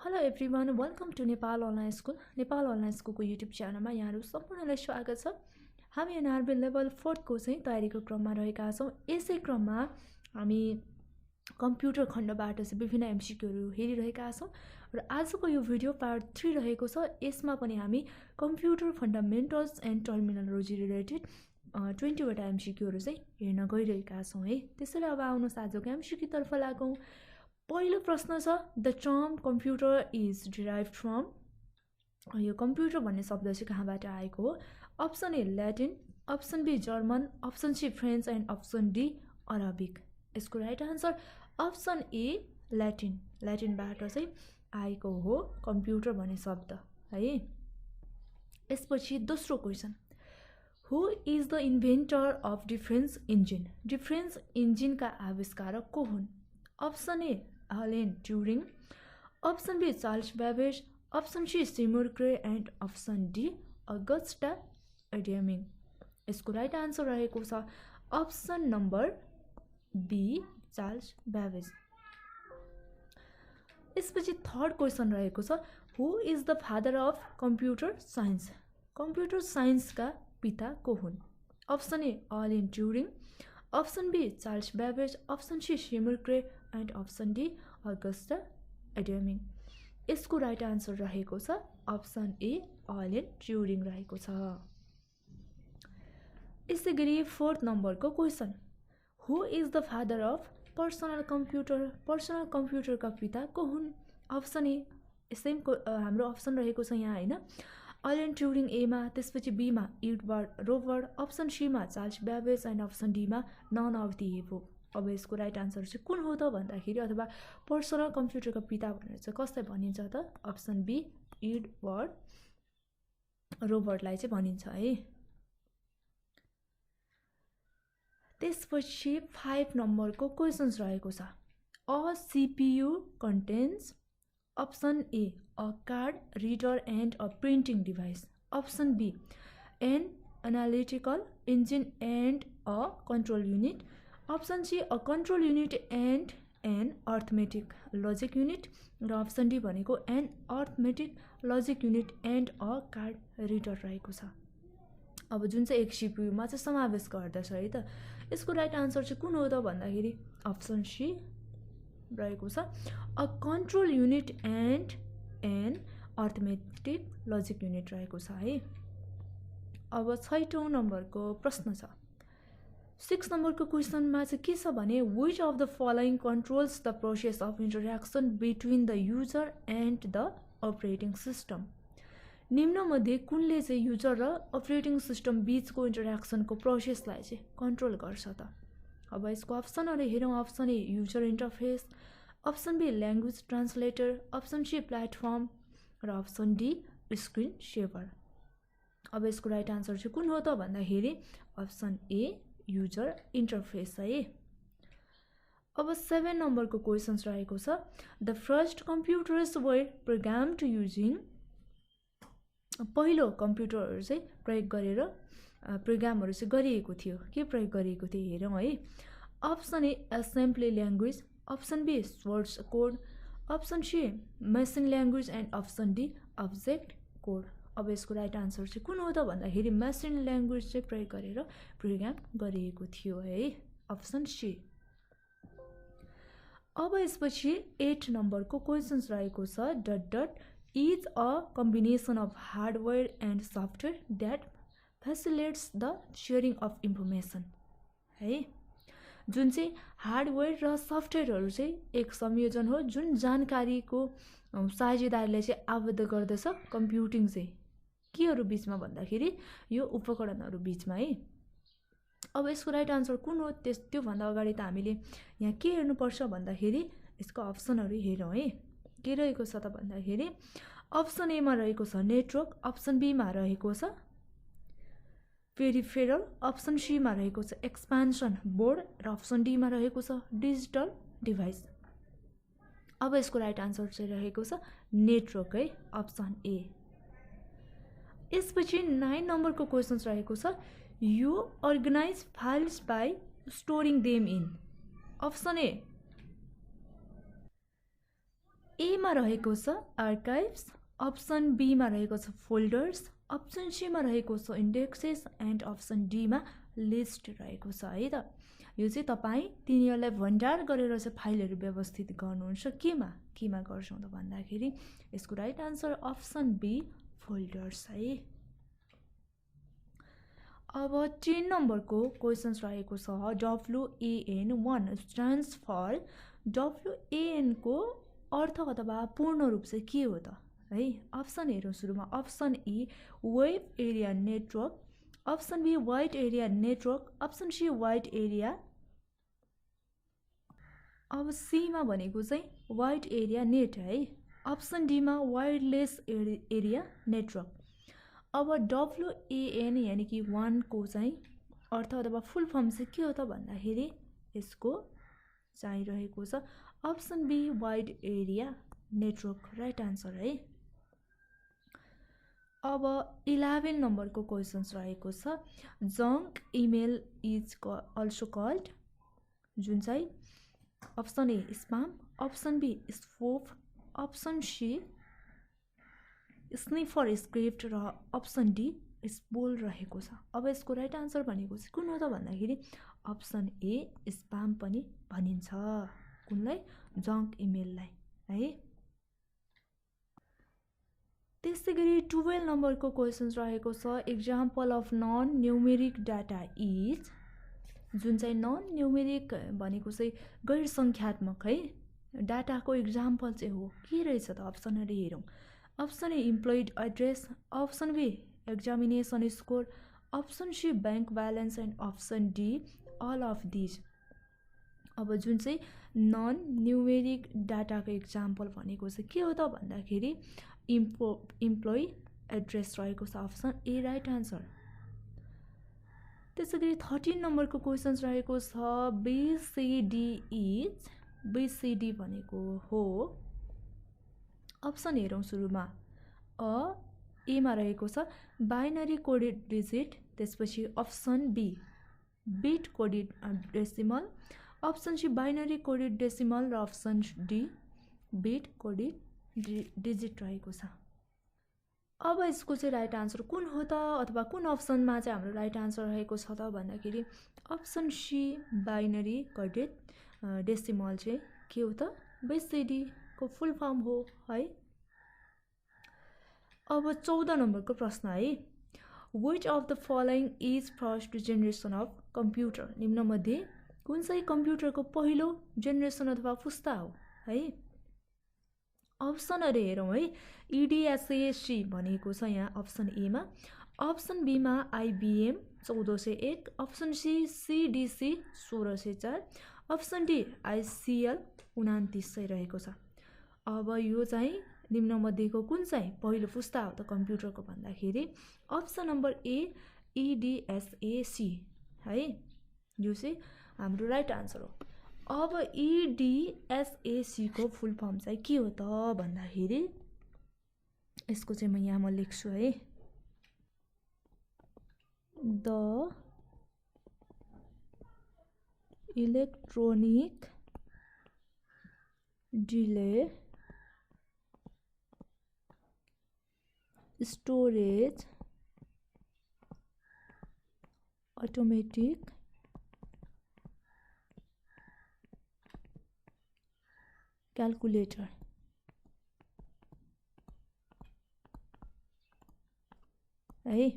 Hello everyone welcome to Nepal online school को YouTube च्यानलमा यहाँहरू सम्पूर्णलाई स्वागत छ। हामी एनआरबी लेभल 4 को चाहिँ तयारीको क्रममा रहेका छौँ। यसै क्रममा हामी कम्प्युटर खण्डबाट चाहिँ विभिन्न एमसिक्यूहरू हेरिरहेका छौँ र आजको यो भिडियो पार्ट 3 रहेको छ। यसमा पनि हामी computer fundamentals and terminology related 20 वटा एमसिक्यूहरू चाहिँ हेर्न गइरहेका छौँ है। त्यसैले अब आउनुहोस् आजको एमसिक्यू तर्फ लागौँ। पहिलो प्रश्न छ, the term computer is derived from. यो कम्प्युटर भन्ने शब्द चाहिँ कहाँबाट आएको हो? Option A Latin, option B German, option C French and option D Arabic. यसको right answer option A Latin, ल्याटिनबाट चाहिँ आएको हो कम्प्युटर भन्ने शब्द है। यसपछि दोस्रो question, who is the inventor of difference engine. Difference इन्जिनका आविष्कारक को हुन्? Option A Alan Turing, option B Charles Babbage, option C Seymour Cray and option D Augusta एडेमिङ। यसको राइट आन्सर रहेको छ option number B Charles Babbage. यसपछि third question रहेको छ, who is the father of computer science. Computer साइन्सका पिता को हुन्? Option A Alan Turing, option B Charles Babbage, option C Seymour Cray and option D Augusta एडेमिङ। यसको right answer रहेको छ अप्सन ए एलन ट्युरिङ रहेको छ। यसै गरी फोर्थ नम्बरको question, who is the father of personal computer. Personal कम्प्युटरका पिता को हुन्? अप्सन ए सेम हाम्रो अप्सन रहेको छ यहाँ होइन, एलन ट्युरिङ एमा, त्यसपछि बीमा एडवर्ड रोबर्ट, अप्सन सीमा चार्ल्स बेबेज एन्ड अप्सन डीमा नन अफ दि एबोभ। अब यसको राइट आन्सर चाहिँ कुन हो त भन्दाखेरि, अथवा पर्सनल कम्प्युटरका पिता भनेर चाहिँ कसलाई भनिन्छ त? अप्सन बी एडवर्ड रोबर्टलाई चाहिँ भनिन्छ है। त्यसपछि 5 नम्बरको क्वेसन्स रहेको छ, a CPU contains option A a card reader and a printing device, option B an analytical engine and a control unit, option C a control unit and an arithmetic logic unit, र option D भनेको an arithmetic logic unit and a card reader रहेको छ। अब जुन चाहिँ एक सिपियुमा चाहिँ समावेश गर्दछ है त, यसको राइट आन्सर चाहिँ कुन हो त भन्दाखेरि अप्सन सी रहेको छ a control unit and an arithmetic logic unit रहेको छ है। अब 6औं नम्बरको प्रश्न छ, 6 नम्बरको क्वेसनमा चाहिँ के छ भने, which of the following controls the process of interaction between the user and the operating system. निम्नमध्ये कुनले चाहिँ युजर र अपरेटिङ सिस्टम बिचको इन्टरेक्सनको प्रोसेसलाई चाहिँ कन्ट्रोल गर्छ त? अब यसको अप्सनहरू हेरौँ। Option A user interface, option B language translator, option C platform र अप्सन डी स्क्रिन सेभर। अब यसको राइट आन्सर चाहिँ कुन हो त भन्दाखेरि अप्सन ए युजर इन्टरफेस है। अब 7 नम्बरको क्वेसन्स रहेको छ, the first computers were programmed using. पहिलो कम्प्युटरहरू चाहिँ प्रयोग गरेर प्रोग्रामहरू चाहिँ गरिएको थियो, के प्रयोग गरिएको थियो हेरौँ है। Option A assembly language, option B source code, option C machine language and option D object code. अब यसको राइट आन्सर चाहिँ कुन हो त भन्दाखेरि मेसिन ल्याङ्ग्वेज चाहिँ प्रयोग गरेर प्रोग्राम गरिएको थियो है, अप्सन सी। अब यसपछि 8 नम्बरको क्वेसन्स रहेको छ, dot dot is a combination of hardware and software that facilitates the sharing of information है। जुन चाहिँ हार्डवेयर र सफ्टवेयरहरू चाहिँ एक संयोजन हो जुन जानकारीको साझेदारीलाई चाहिँ आबद्ध गर्दछ कम्प्युटिङ चाहिँ केहरू बिचमा भन्दाखेरि यो उपकरणहरू बिचमा है। अब यसको राइट आन्सर कुन हो त्योभन्दा अगाडि त हामीले यहाँ के हेर्नुपर्छ भन्दाखेरि यसको अप्सनहरू हेरौँ है। के रहेको छ त भन्दाखेरि अप्सन एमा रहेको छ नेटवर्क, अप्सन बीमा रहेको छ पेरिफेरल, अप्सन सीमा रहेको छ एक्सपान्सन बोर्ड र अप्सन डीमा रहेको छ डिजिटल डिभाइस। अब यसको राइट आन्सर चाहिँ रहेको छ नेटवर्क है, अप्सन ए। यसपछि 9 नम्बरको क्वेसन्स रहेको छ, you organise files by storing them in. Option A A मा रहेको छ आर्काइभ्स, अप्सन बी मा रहेको छ फोल्डर्स, अप्सन सी मा रहेको छ इन्डेक्सेस एन्ड अप्सन डी मा लिस्ट रहेको छ है त। यो चाहिँ तपाईँ तिनीहरूलाई भण्डार गरेर चाहिँ फाइलहरू व्यवस्थित गर्नुहुन्छ। केमा गर्छौँ त भन्दाखेरि यसको right answer option B folders है। अब 10 नम्बरको क्वेसन्स रहेको छ WAN1 स्ट्यान्ड्स फर। WAN को अर्थ अथवा पूर्ण रूप चाहिँ के हो त है। अप्सन हेरौँ सुरुमा। Option A web area network, option B wide area network, option C wide area, अब सीमा भनेको चाहिँ वाइड एरिया नेट है, अप्सन डीमा वायरलेस एरिया नेटवर्क। अब WAN यानि कि 1 को चाहिँ अर्थ अथवा फुल फर्म चाहिँ के हो त भन्दाखेरि यसको चाहिँ रहेको छ option B wide area network right answer है। अब 11 नम्बरको क्वेसन्स रहेको छ junk email is also called, जुन चाहिँ option A spam, option B spoof, option C sniffer script र अप्सन डी स्पोल रहेको छ। अब यसको राइट आन्सर भनेको चाहिँ कुन हो त भन्दाखेरि अप्सन ए स्पाम पनि भनिन्छ। कुनलाई? जङ्क इमेललाई है। त्यसै गरी 12 नम्बरको क्वेसन्स रहेको छ example of non numeric data is, जुन चाहिँ नन न्युमेरिक भनेको चाहिँ गैर सङ्ख्यात्मक है डाटाको इक्जाम्पल चाहिँ हो। के रहेछ त अप्सनहरू हेरौँ। Option A employed address, option B examination score, option C bank balance and option D all of these. अब जुन चाहिँ नन न्युमेरिक डाटाको इक्जाम्पल भनेको चाहिँ के हो त भन्दाखेरि इम्प्लोइ एड्रेस रहेको छ अप्सन ए राइट आन्सर। त्यसै गरी 13 नम्बरको क्वेसन्स रहेको छ BCD इज, BCD भनेको हो अप्सन हेरौँ सुरुमा। एमा रहेको छ बाइनरी कोडेड डिजिट, त्यसपछि option B bit coded decimal, option C binary coded decimal र option D bit coded digit रहेको छ। अब यसको चाहिँ राइट आन्सर कुन हो त अथवा कुन अप्सनमा चाहिँ हाम्रो राइट आन्सर रहेको छ त भन्दाखेरि option C binary coded decimal चाहिँ के हो त BCD को फुल फर्म हो है। अब 14 नम्बरको प्रश्न है which of the following is first generation of computer, निम्नमध्ये कुन चाहिँ कम्प्युटरको पहिलो जेनेरेसन अथवा पुस्ता हो है। अप्सनहरू हेरौँ है EDSAC भनेको छ यहाँ अप्सन एमा, अप्सन बीमा IBM 1401, option C CDC 1604, option D ICL 2900 रहेको छ। अब यो चाहिँ निम्नमध्येको कुन चाहिँ पहिलो पुस्ता हो त कम्प्युटरको भन्दाखेरि अप्सन नम्बर ए EDSAC है, यो चाहिँ हाम्रो राइट आन्सर हो। अब EDSAC को फुल फर्म चाहिँ के हो त भन्दाखेरि यसको चाहिँ म लेख्छु है the electronic delay storage automatic calculator है।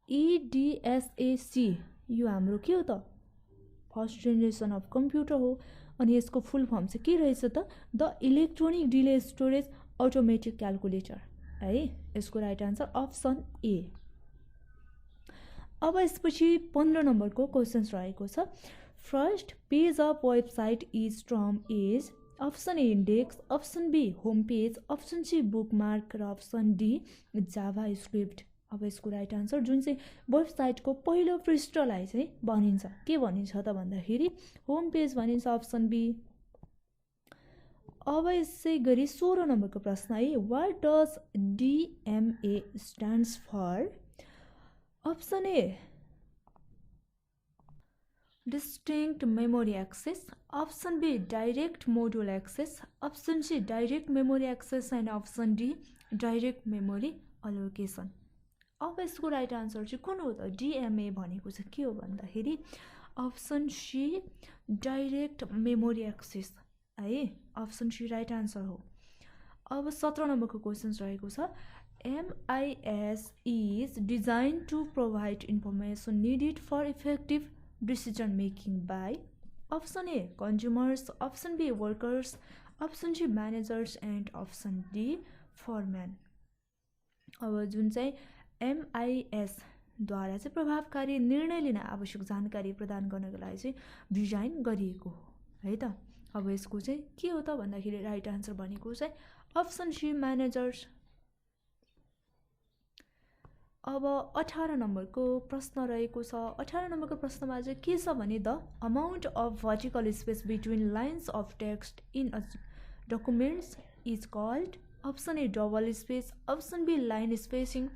EDSAC यो हाम्रो के हो त फर्स्ट जेनेरेसन अफ कम्प्युटर हो अनि यसको फुल फर्म चाहिँ के रहेछ त the electronic delay storage automatic calculator है। यसको राइट आन्सर अप्सन ए। अब यसपछि 15 नम्बरको क्वेसन्स रहेको छ first page of website is from as, option A index, option B home page, option C bookmark र अप्सन डी जाभा स्क्रिप्ट। अब यसको राइट आन्सर जुन चाहिँ वेबसाइटको पहिलो पृष्ठलाई चाहिँ भनिन्छ के भनिन्छ त भन्दाखेरि होम पेज भनिन्छ अप्सन बी। अब यसै गरी 16 नम्बरको प्रश्न है what does DMA stands for, option A distinct memory access, option B direct module access, option C direct memory access and option D direct memory allocation. अब यसको राइट आन्सर चाहिँ कुन हो त? DMA भनेको चाहिँ के हो भन्दाखेरि option C direct memory access है, अप्सन सी राइट आन्सर हो। अब 17 नम्बरको क्वेसन्स रहेको छ MIS is designed to provide information needed for effective decision making by option A consumers, option B workers, option C managers and option D foreman। अब जुन चाहिँ MIS द्वारा चाहिँ प्रभावकारी निर्णय लिन आवश्यक जानकारी प्रदान गर्नको लागि चाहिँ डिजाइन गरिएको हो है त। अब यसको चाहिँ के हो त भन्दाखेरि राइट आन्सर भनेको चाहिँ अप्सन सी म्यानेजर्स। अब 18 नम्बरको प्रश्न रहेको छ। 18 नम्बरको प्रश्नमा चाहिँ के छ भने the amount of vertical space between lines of text in a documents is called option A double space, option B line spacing,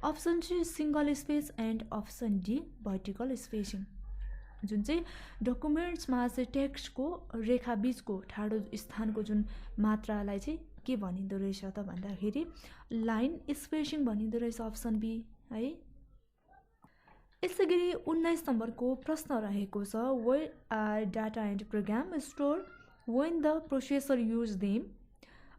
option C single space and option D vertical spacing. जुन चाहिँ डकुमेन्ट्समा चाहिँ टेक्स्टको रेखा बीचको ठाडो स्थानको जुन मात्रालाई चाहिँ के भनिँदो रहेछ त भन्दाखेरि लाइन स्पेसिङ भनिँदो रहेछ, अप्सन बी है। यसै गरी 19 नम्बरको प्रश्न रहेको छ where are data and program store when the processor use them,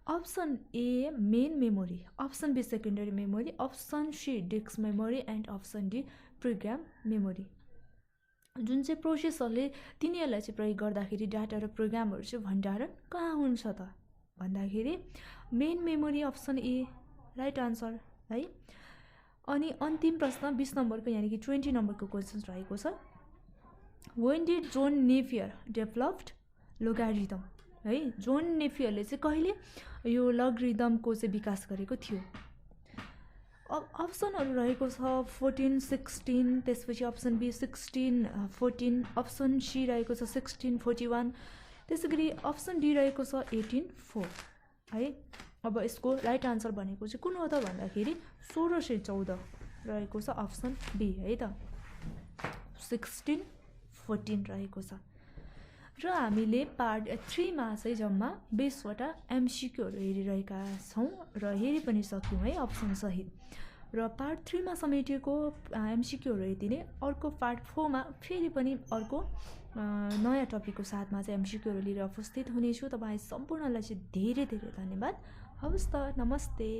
option A main memory, option B secondary memory, option C disk memory and option D program memory. जुन चाहिँ प्रोसेसरले तिनीहरूलाई चाहिँ प्रयोग गर्दाखेरि डाटा र प्रोग्रामहरू चाहिँ भण्डारण कहाँ हुन्छ त भन्दाखेरि main memory, option A right answer है। अनि अन्तिम प्रश्न 20 नम्बरको यानि कि 20 नम्बरको क्वेसन्स रहेको छ when did John Napier developed logarithm है। जोन नेपियरले चाहिँ कहिले यो लग्रिदमको चाहिँ विकास गरेको थियो। अब अप्सनहरू रहेको छ 14, 16, त्यसपछि अप्सन बी 16, 14, अप्सन सी रहेको छ 16, 41, त्यसै गरी अप्सन डी रहेको छ 18, 4 है। अब यसको राइट आन्सर भनेको चाहिँ कुन हो त भन्दाखेरि 1614 रहेको छ, अप्सन बी है त। 16, 14 रहेको छ। र हामीले पार्ट 3 मा चाहिँ जम्मा 20 वटा एमसीक्यूहरू हेरिरहेका छौँ र हेरि पनि सक्यौँ है अप्सन सहित। र पार्ट 3 मा समेटिएको एमसीक्यूहरू यति नै। अर्को पार्ट 4 मा फेरि पनि अर्को नयाँ टपिकको साथमा चाहिँ एमसीक्यूहरू लिएर उपस्थित हुनेछु। तपाईँ सम्पूर्णलाई चाहिँ धेरै धेरै धन्यवाद। हवस् त, नमस्ते।